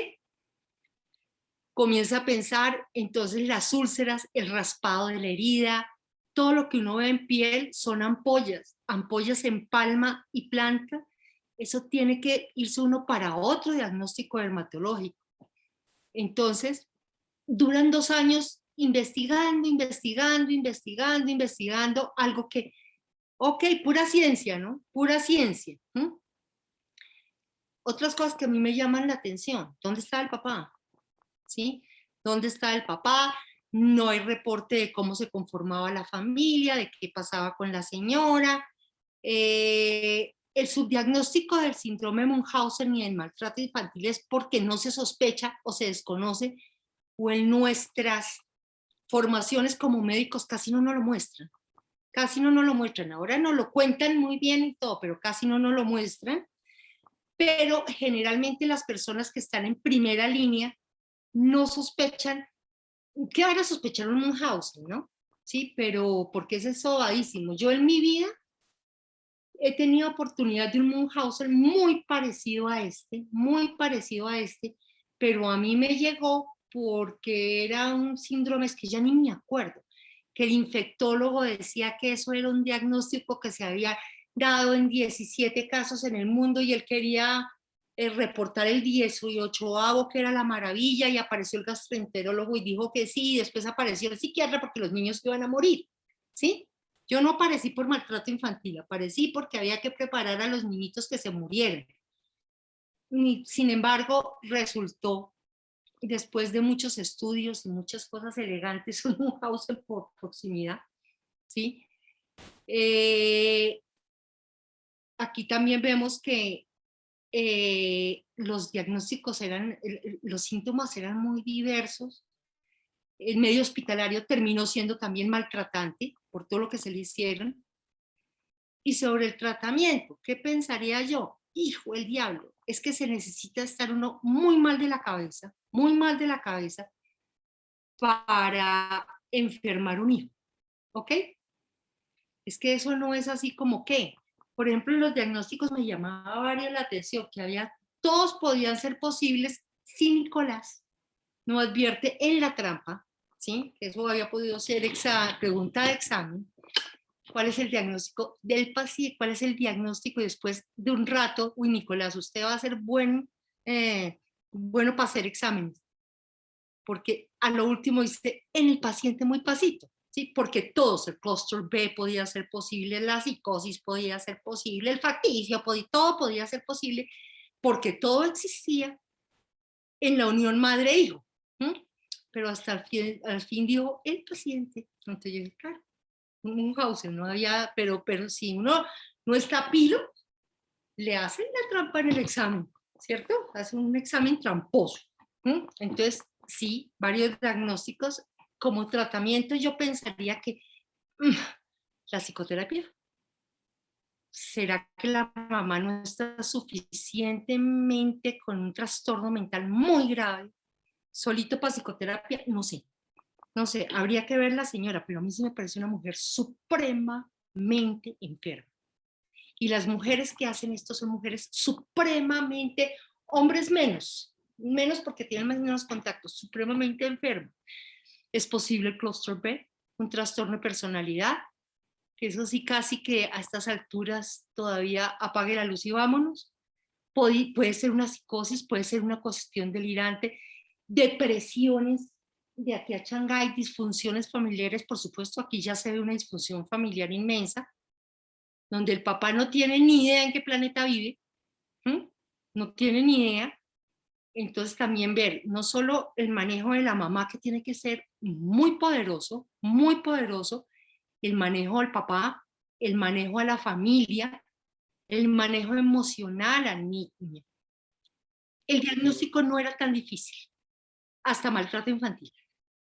Comienza a pensar, entonces las úlceras, el raspado de la herida, todo lo que uno ve en piel son ampollas, ampollas en palma y planta. Eso tiene que irse uno para otro diagnóstico dermatológico. Entonces, duran 2 años investigando, algo que, ok, pura ciencia, ¿no? Pura ciencia. Otras cosas que a mí me llaman la atención, ¿dónde está el papá? ¿Sí? ¿Dónde está el papá? No hay reporte de cómo se conformaba la familia, de qué pasaba con la señora. El subdiagnóstico del síndrome de Munchausen y del maltrato infantil es porque no se sospecha o se desconoce, o en nuestras formaciones como médicos casi no nos lo muestran. Casi no nos lo muestran. Ahora nos lo cuentan muy bien y todo, pero casi no nos lo muestran. Pero generalmente las personas que están en primera línea no sospechan. ¿Qué van a sospechar un Munchausen, no? Sí, pero porque ese es sobadísimo. Yo en mi vida he tenido oportunidad de un Munchausen muy parecido a este, pero a mí me llegó porque era un síndrome, es que ya ni me acuerdo, que el infectólogo decía que eso era un diagnóstico que se había dado en 17 casos en el mundo y él quería reportar el 18º, que era la maravilla, y apareció el gastroenterólogo y dijo que sí, y después apareció el psiquiatra porque los niños iban a morir, ¿sí? Yo no aparecí por maltrato infantil, aparecí porque había que preparar a los niñitos que se murieron. Sin embargo, resultó, después de muchos estudios y muchas cosas elegantes, un house por proximidad, ¿sí? Aquí también vemos que los diagnósticos los síntomas eran muy diversos. El medio hospitalario terminó siendo también maltratante por todo lo que se le hicieron. Y sobre el tratamiento, ¿qué pensaría yo? Hijo, el diablo, es que se necesita estar uno muy mal de la cabeza, para enfermar un hijo, ¿ok? Es que eso no es así como que, por ejemplo, en los diagnósticos me llamaba varios la atención que todos podían ser posibles si Nicolás no advierte en la trampa, ¿sí? Que eso había podido ser pregunta de examen. ¿Cuál es el diagnóstico del paciente? ¿Cuál es el diagnóstico? Y después de un rato, uy, Nicolás, usted va a ser bueno para hacer exámenes. Porque a lo último dice, en el paciente muy pasito, ¿sí? Porque todos, el cluster B podía ser posible, la psicosis podía ser posible, el facticio, todo podía ser posible, porque todo existía en la unión madre-hijo. Pero hasta al fin dijo, el paciente, entonces yo dije, claro, Munchausen, no había, pero si uno no está pilo, le hacen la trampa en el examen, ¿cierto? Hacen un examen tramposo. Entonces, sí, varios diagnósticos. Como tratamiento, yo pensaría que la psicoterapia. ¿Será que la mamá no está suficientemente con un trastorno mental muy grave? Solito para psicoterapia, no sé. No sé, habría que ver la señora, pero a mí sí me parece una mujer supremamente enferma. Y las mujeres que hacen esto son mujeres supremamente, hombres menos porque tienen menos contactos, supremamente enfermas. Es posible el cluster B, un trastorno de personalidad, que eso sí casi que a estas alturas todavía apague la luz y vámonos. Puede ser una psicosis, puede ser una cuestión delirante, depresiones de aquí a Shanghái, disfunciones familiares, por supuesto, aquí ya se ve una disfunción familiar inmensa, donde el papá no tiene ni idea en qué planeta vive, no tiene ni idea. Entonces también ver no solo el manejo de la mamá, que tiene que ser muy poderoso, el manejo del papá, el manejo a la familia, el manejo emocional al niño. El diagnóstico no era tan difícil, hasta maltrato infantil.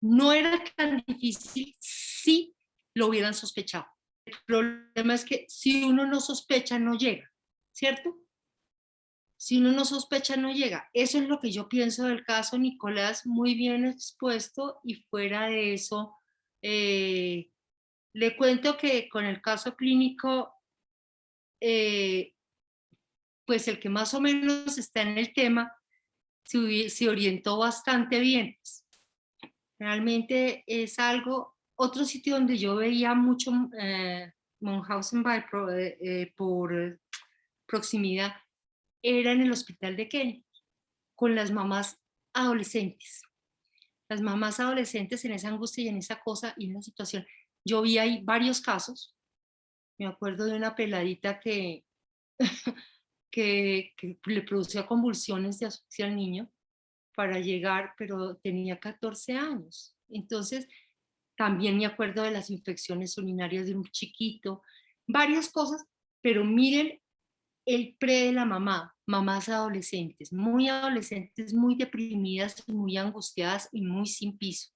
No era tan difícil si lo hubieran sospechado. El problema es que si uno no sospecha, no llega, ¿cierto? Si uno no sospecha, no llega. Eso es lo que yo pienso del caso Nicolás, muy bien expuesto, y fuera de eso, le cuento que con el caso clínico, pues el que más o menos está en el tema se orientó bastante bien. Realmente es algo, otro sitio donde yo veía mucho Munchausen por proximidad era en el hospital de Kenia, con las mamás adolescentes. Las mamás adolescentes en esa angustia y en esa cosa y en la situación. Yo vi ahí varios casos. Me acuerdo de una peladita que le producía convulsiones de asfixia al niño para llegar, pero tenía 14 años. Entonces, también me acuerdo de las infecciones urinarias de un chiquito, varias cosas, pero miren el pre de la mamá, mamás adolescentes, muy deprimidas, muy angustiadas y muy sin piso.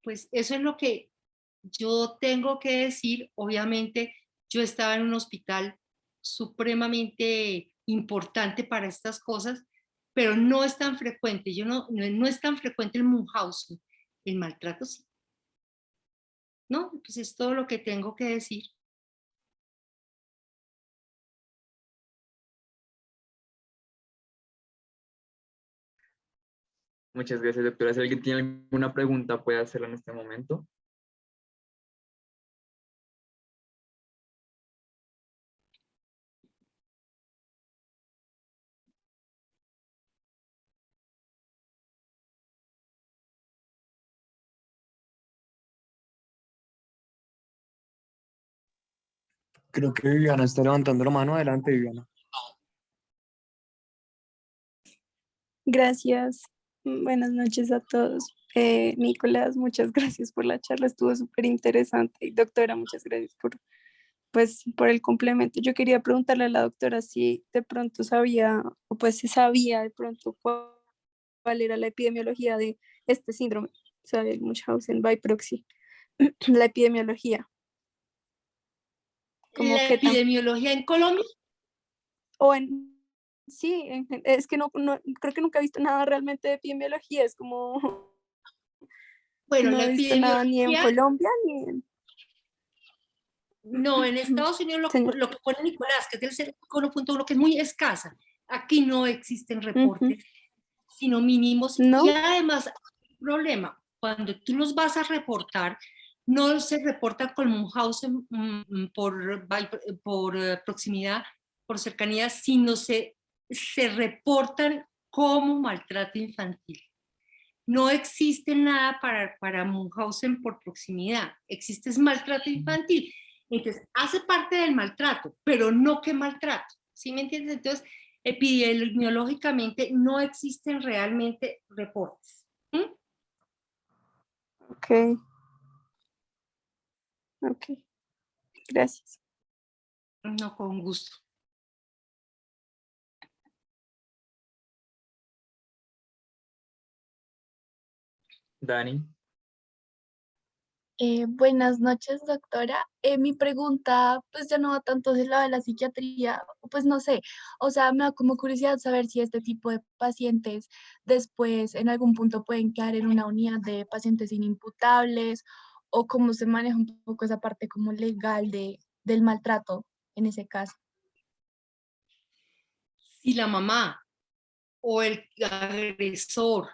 Pues eso es lo que yo tengo que decir. Obviamente, yo estaba en un hospital supremamente importante para estas cosas, pero no es tan frecuente. No es tan frecuente el Munchausen, el maltrato sí. ¿No? Pues es todo lo que tengo que decir. Muchas gracias, doctora. Si alguien tiene alguna pregunta, puede hacerla en este momento. Creo que Viviana está levantando la mano. Adelante, Viviana. Gracias. Buenas noches a todos. Nicolás, muchas gracias por la charla, estuvo súper interesante. Y doctora, muchas gracias por el complemento. Yo quería preguntarle a la doctora si de pronto sabía, o pues si sabía de pronto cuál era la epidemiología de este síndrome, o sea, el Munchausen by proxy, la epidemiología. Como La qué tan, epidemiología en Colombia, o en, sí, es que creo que nunca he visto nada realmente de epidemiología, es como, bueno, no la he visto nada ni en epidemiología, Colombia ni en... no, en Estados Unidos Señor. lo que pone Nicolás, que es del 1.1, que es muy escasa. Aquí no existen Ujú. reportes, sino mínimos. Y ¿No? además, hay un problema, cuando tú los vas a reportar, no se reporta con Munchausen por proximidad, por cercanía, sino se reportan como maltrato infantil. No existe nada para Munchausen por proximidad, existe maltrato infantil. Entonces, hace parte del maltrato, pero no que maltrato, ¿sí me entiendes? Entonces, epidemiológicamente no existen realmente reportes. ¿Mm? Ok, ok, gracias. No, con gusto. Dani. Buenas noches, doctora. Mi pregunta, pues ya no va tanto de lado de la psiquiatría, pues no sé, o sea, me da como curiosidad saber si este tipo de pacientes después en algún punto pueden quedar en una unidad de pacientes inimputables o cómo se maneja un poco esa parte como legal del maltrato en ese caso. Si la mamá o el agresor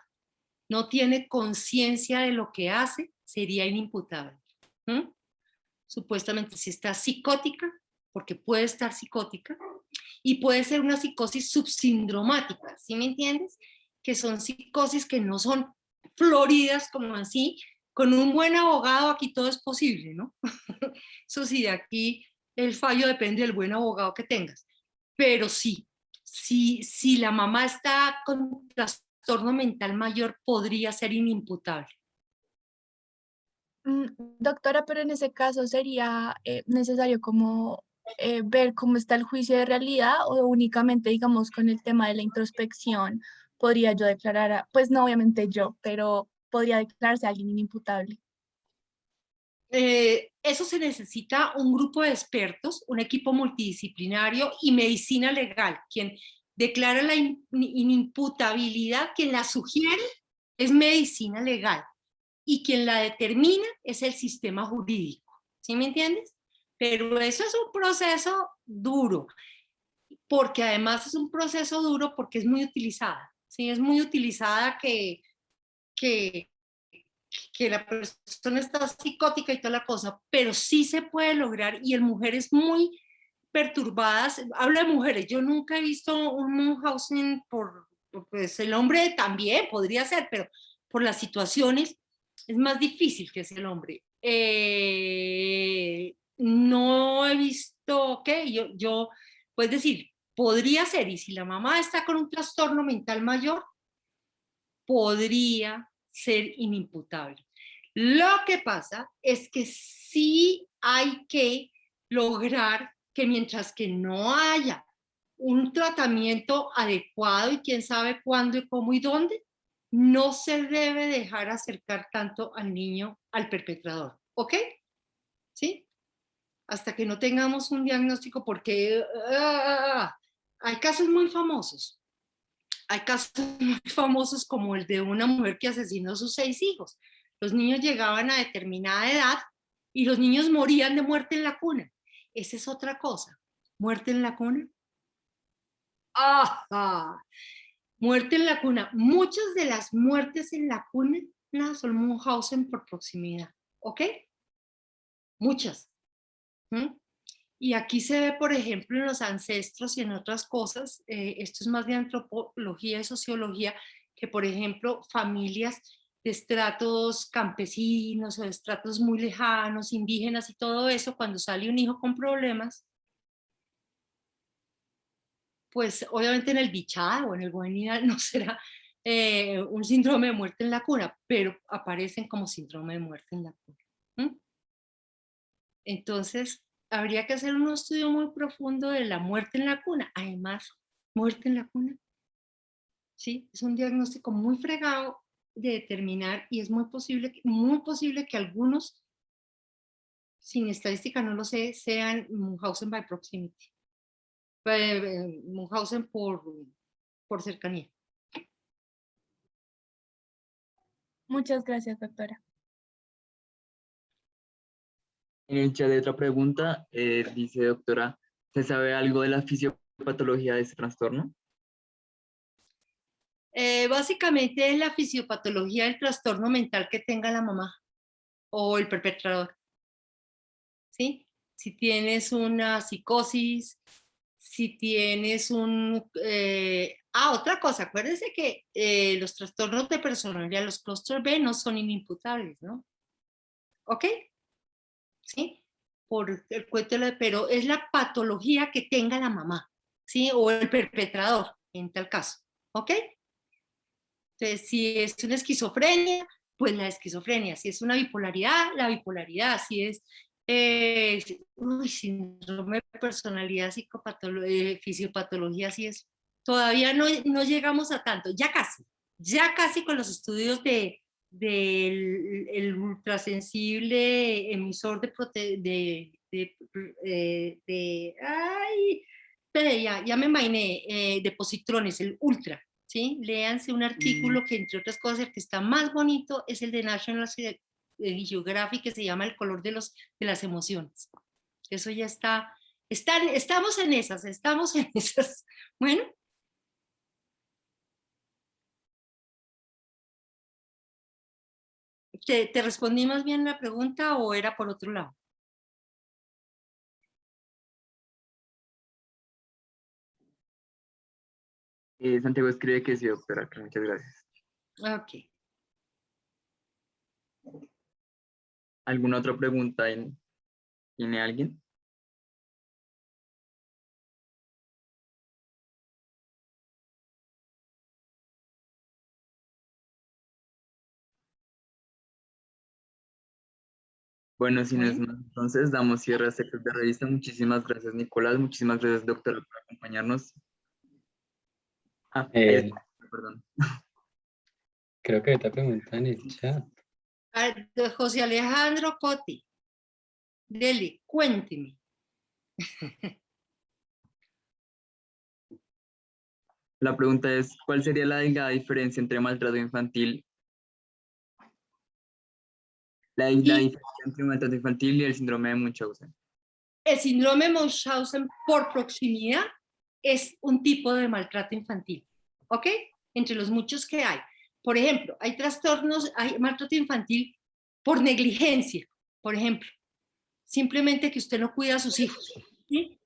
no tiene conciencia de lo que hace, sería inimputable. ¿Mm? Supuestamente si está psicótica, porque puede estar psicótica, y puede ser una psicosis subsindromática, ¿sí me entiendes? Que son psicosis que no son floridas como así. Con un buen abogado aquí todo es posible, ¿no? Eso sí, aquí el fallo depende del buen abogado que tengas. Pero sí, si la mamá está con trastorno mental mayor, podría ser inimputable. Doctora, pero en ese caso sería necesario como ver cómo está el juicio de realidad o únicamente, digamos, con el tema de la introspección, podría yo declarar, pues no obviamente yo, pero podría declararse a alguien inimputable. Eso se necesita un grupo de expertos, un equipo multidisciplinario y medicina legal. Quien declara la inimputabilidad, quien la sugiere es medicina legal y quien la determina es el sistema jurídico. ¿Sí me entiendes? Pero eso es un proceso duro, porque además es un proceso duro porque es muy utilizada. ¿Sí? Es muy utilizada que la persona está psicótica y toda la cosa, pero sí se puede lograr y en mujeres muy perturbadas, hablo de mujeres, yo nunca he visto un Munchausen pues el hombre también podría ser, pero por las situaciones es más difícil que sea el hombre. No he visto, ¿qué? Yo, pues decir, podría ser, y si la mamá está con un trastorno mental mayor, podría ser inimputable. Lo que pasa es que sí hay que lograr que mientras que no haya un tratamiento adecuado y quién sabe cuándo y cómo y dónde, no se debe dejar acercar tanto al niño al perpetrador. ¿Ok? ¿Sí? Hasta que no tengamos un diagnóstico porque hay casos muy famosos. Hay casos muy famosos como el de una mujer que asesinó a sus 6 hijos. Los niños llegaban a determinada edad y los niños morían de muerte en la cuna. Esa es otra cosa. ¿Muerte en la cuna? ¡Ah! Muerte en la cuna. Muchas de las muertes en la cuna son Munchausen por proximidad. ¿Ok? Muchas. ¿Mm? Y aquí se ve, por ejemplo, en los ancestros y en otras cosas, esto es más de antropología y sociología, que por ejemplo familias de estratos campesinos o de estratos muy lejanos, indígenas y todo eso, cuando sale un hijo con problemas, pues obviamente en el bichado o en el juvenil no será un síndrome de muerte en la cuna, pero aparecen como síndrome de muerte en la cuna. ¿Mm? Entonces, habría que hacer un estudio muy profundo de la muerte en la cuna. Además, muerte en la cuna, ¿sí? Es un diagnóstico muy fregado de determinar y es muy posible que algunos, sin estadística no lo sé, sean Munchausen by proximity. Munchausen por cercanía. Muchas gracias, doctora. En el chat de otra pregunta, dice doctora, ¿se sabe algo de la fisiopatología de este trastorno? Básicamente es la fisiopatología del trastorno mental que tenga la mamá o el perpetrador. ¿Sí? Si tienes una psicosis, si tienes otra cosa, acuérdense que los trastornos de personalidad, los clúster B no son inimputables, ¿no? ¿Ok? ¿Sí? Por el cuento, pero es la patología que tenga la mamá, ¿sí? O el perpetrador, en tal caso, ¿ok? Entonces, si es una esquizofrenia, pues la esquizofrenia. Si es una bipolaridad, la bipolaridad. Si es síndrome de personalidad, fisiopatología, si es. Todavía no llegamos a tanto, ya casi con los estudios del ultrasensible emisor ya me mainé, de positrones, el ultra. ¿Sí? Léanse un artículo que, entre otras cosas, el que está más bonito es el de National Geographic, que se llama El color de las emociones. Eso ya estamos en esas. Bueno. ¿Te respondí más bien la pregunta o era por otro lado? Santiago escribe que sí, doctora, que muchas gracias. Ok. ¿Alguna otra pregunta tiene alguien? Bueno, si no es más, entonces damos cierre a este club de revista. Muchísimas gracias, Nicolás. Muchísimas gracias, doctora, por acompañarnos. Ahí está, perdón. Creo que ahorita preguntan en el chat. José Alejandro Coti. Dele, cuénteme. La pregunta es, ¿cuál sería la delgada diferencia entre maltrato infantil? La diferencia entre maltrato infantil y el síndrome de Munchausen. El síndrome de Munchausen por proximidad es un tipo de maltrato infantil, ¿ok? Entre los muchos que hay. Por ejemplo, hay maltrato infantil por negligencia, por ejemplo. Simplemente que usted no cuida a sus hijos, ¿sí?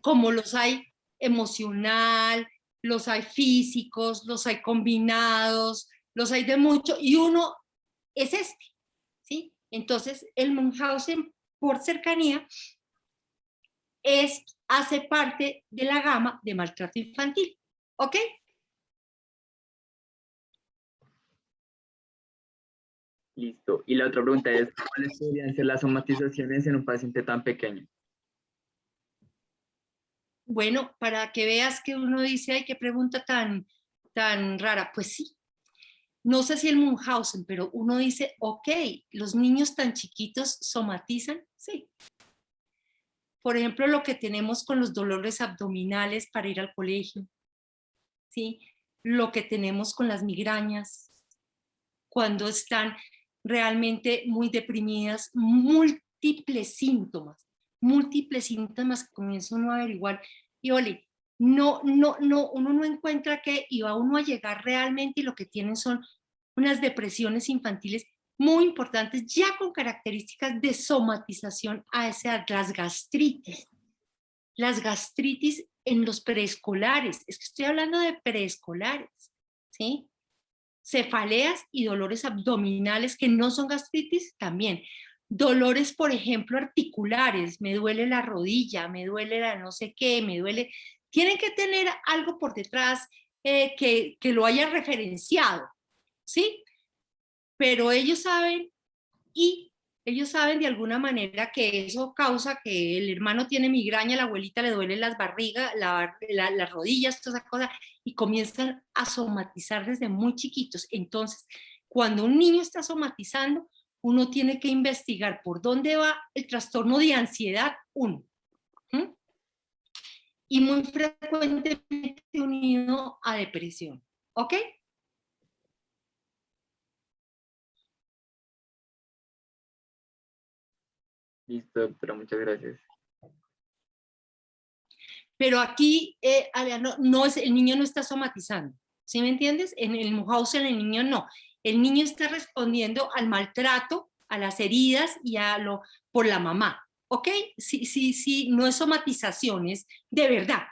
Como los hay emocional, los hay físicos, los hay combinados, los hay de mucho, y uno es ¿sí? Entonces, el Munchausen por cercanía hace parte de la gama de maltrato infantil, ¿ok? Listo. Y la otra pregunta es, ¿cuáles podrían ser las somatizaciones en un paciente tan pequeño? Bueno, para que veas que uno dice, ay, qué pregunta tan rara. Pues sí, no sé si el Munchausen, pero uno dice, ok, los niños tan chiquitos somatizan, sí. Por ejemplo, lo que tenemos con los dolores abdominales para ir al colegio, ¿sí? Lo que tenemos con las migrañas, cuando están realmente muy deprimidas, múltiples síntomas que comienza uno a averiguar. Y uno no encuentra que iba uno a llegar realmente y lo que tienen son unas depresiones infantiles muy importantes, ya con características de somatización a esa edad, las gastritis en los preescolares, es que estoy hablando de preescolares, ¿sí? Cefaleas y dolores abdominales que no son gastritis también. Dolores, por ejemplo, articulares, me duele la rodilla, me duele la no sé qué, me duele, Tienen que tener algo por detrás que lo haya referenciado, ¿sí? Pero ellos saben de alguna manera que eso causa que el hermano tiene migraña, la abuelita le duele las barrigas, las rodillas, todas esas cosas, y comienzan a somatizar desde muy chiquitos. Entonces, cuando un niño está somatizando, uno tiene que investigar por dónde va el trastorno de ansiedad, y muy frecuentemente unido a depresión, ¿ok? Listo, doctora, muchas gracias. Pero aquí, Aleano, el niño no está somatizando, ¿sí me entiendes? En el Munchausen el niño no. El niño está respondiendo al maltrato, a las heridas y por la mamá, ¿ok? Sí, no es somatización, es de verdad,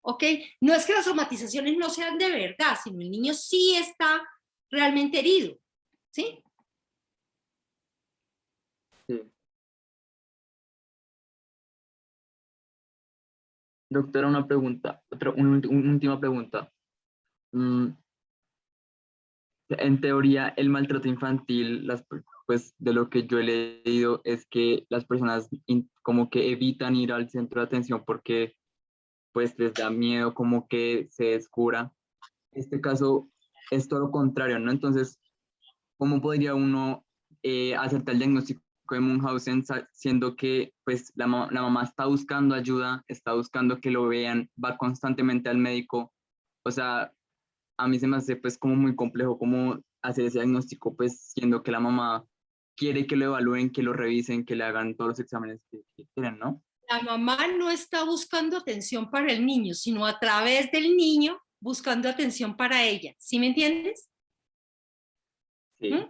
¿ok? No es que las somatizaciones no sean de verdad, sino el niño sí está realmente herido, ¿sí? Sí. Doctora, una pregunta, una última pregunta. En teoría, el maltrato infantil, pues de lo que yo he leído es que las personas como que evitan ir al centro de atención porque pues les da miedo como que se descubra. En este caso es todo lo contrario, ¿no? Entonces, ¿cómo podría uno acertar el diagnóstico de Munchausen siendo que pues la mamá está buscando ayuda, está buscando que lo vean, va constantemente al médico? O sea, a mí se me hace pues como muy complejo cómo hacer ese diagnóstico, pues siendo que la mamá quiere que lo evalúen, que lo revisen, que le hagan todos los exámenes que quieren, ¿no? La mamá no está buscando atención para el niño, sino a través del niño buscando atención para ella. ¿Sí me entiendes? Sí.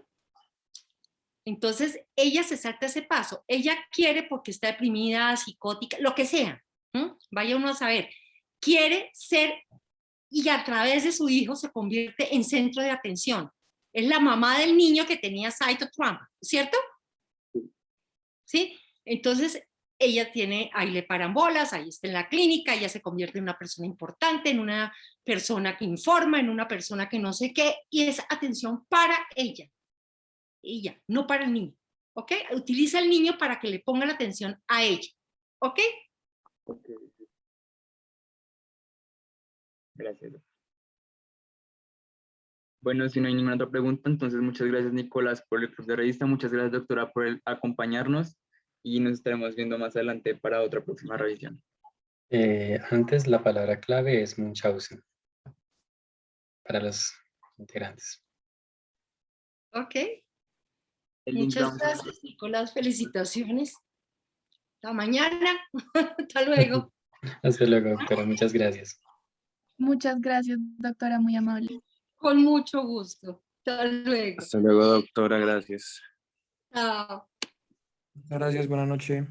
Entonces, ella se salta ese paso. Ella quiere porque está deprimida, psicótica, lo que sea. Vaya uno a saber. Quiere ser y a través de su hijo se convierte en centro de atención. Es la mamá del niño que tenía cytotrauma, ¿cierto? ¿Sí? Entonces, ella ahí le paran bolas, ahí está en la clínica, ella se convierte en una persona importante, en una persona que informa, en una persona que no sé qué, y es atención para ella, no para el niño, ¿ok? Utiliza al niño para que le ponga la atención a ella, ¿ok? Okay. Gracias. Bueno, si no hay ninguna otra pregunta, entonces muchas gracias, Nicolás, por el club de revista. Muchas gracias, doctora, por acompañarnos y nos estaremos viendo más adelante para otra próxima revisión. Antes, la palabra clave es Munchausen para los integrantes. Ok. El link Muchas gracias, Nicolás. Felicitaciones. Hasta mañana. Hasta luego. Hasta luego, doctora. Muchas gracias. Muchas gracias, doctora, muy amable. Con mucho gusto. Hasta luego. Hasta luego, doctora, gracias. Chao. Muchas gracias, buenas noches.